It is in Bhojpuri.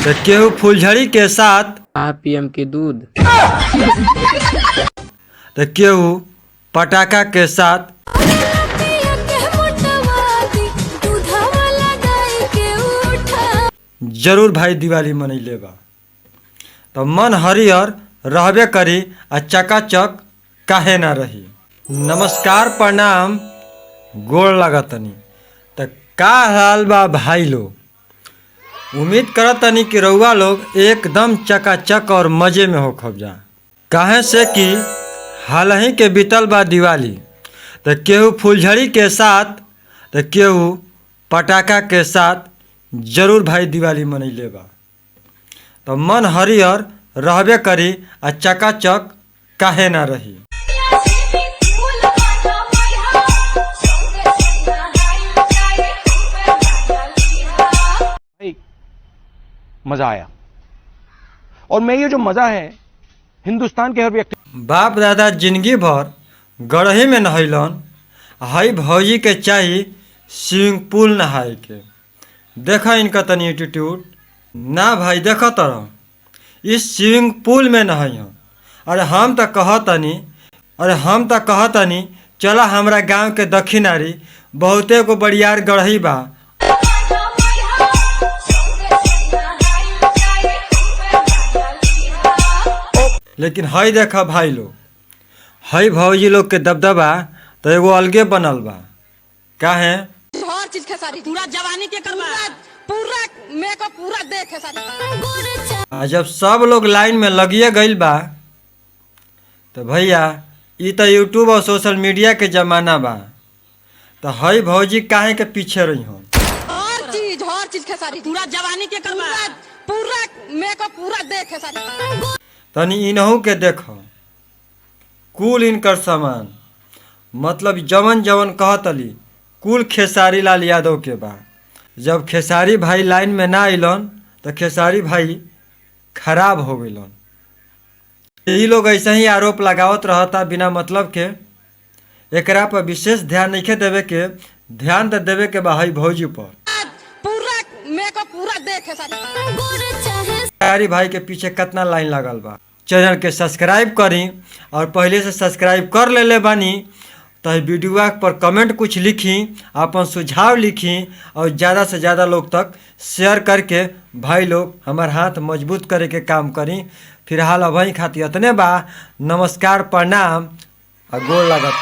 तो केहू फुलझड़ी के साथ पीएम के दूध, तो केहू पटाखा के साथ। जरूर भाई दिवाली मनैले बा तो मन हरियर रहबे करी आ चकाचक काहे ना रही। नमस्कार प्रणाम गोड़ लगतनी। तो का हाल बा भाई लोग। उम्मीद करतनी कि रउआ लोग एकदम चकाचक और मज़े में हो खब जा। काहे से कि हाल ही के बीतल बा दिवाली। तो केहू फुलझड़ी के साथ तो केहू पटाखा के साथ जरूर भाई दिवाली मनैले बा तो मन हरियर रहबे करी आ चकाचक काहे ना रही। मजा आया और मैं ये जो मजा है हिंदुस्तान के हर व्यक्ति। बाप दादा जिंदगी भर गढ़ही में नहैलन, हई भौजी के चाही स्विमिंग पूल नहाए के। देखा इनका तनी एटीट्यूड ना भाई, देख तरह इस स्विमिंग पूल में नहाई। अरे हम तो कहतनी चला हमरा गांव के दक्षिणारी बहुते को बड़ियार गढ़ही बा। लेकिन हई देखा भाई लोग, हई भौजी लोग के दबदबा तो एगो अलगे बनल बा। काहे हर चीज खेसारी पूरा जवानी के करवा पूरा मेकअप पूरा देख खेसारी। जब सब लोग लाइन में लगिए गइल बा तो भैया ई तो यूट्यूब और सोशल मीडिया के जमाना बा। तो हई भौजी काहे के पीछे रही हो। हर चीज खेसारी पूरा जवानी के करवा पूरा मेकअप पूरा देख खेसारी। तनी इनहू के देखो कुल इनकर सामान, मतलब जवन जवन कहतली कुल खेसारी लाल यादव के बा। जब खेसारी भाई लाइन में ना अलन तो खेसारी भाई खराब हो गइलन। यही लोग ऐसे ही आरोप लगावत रहता बिना मतलब के। एकरा पर विशेष ध्यान नहीं देवे के, ध्यान तो देवे के बा हई भौजी पर। पूरा मेकअप पूरा देख खेसारी भाई के पीछे कितना लाइन लगल बा। चैनल के सब्सक्राइब करी और पहले से सब्सक्राइब कर ले बानी तो वीडियो पर कमेंट कुछ लिखी, अपन सुझाव लिखी और ज़्यादा से ज़्यादा लोग तक शेयर करके भाई लोग हमार हाथ मजबूत करे के काम करी। फिलहाल अभी खातिर इतने बा। नमस्कार प्रणाम और गोड़ लागत।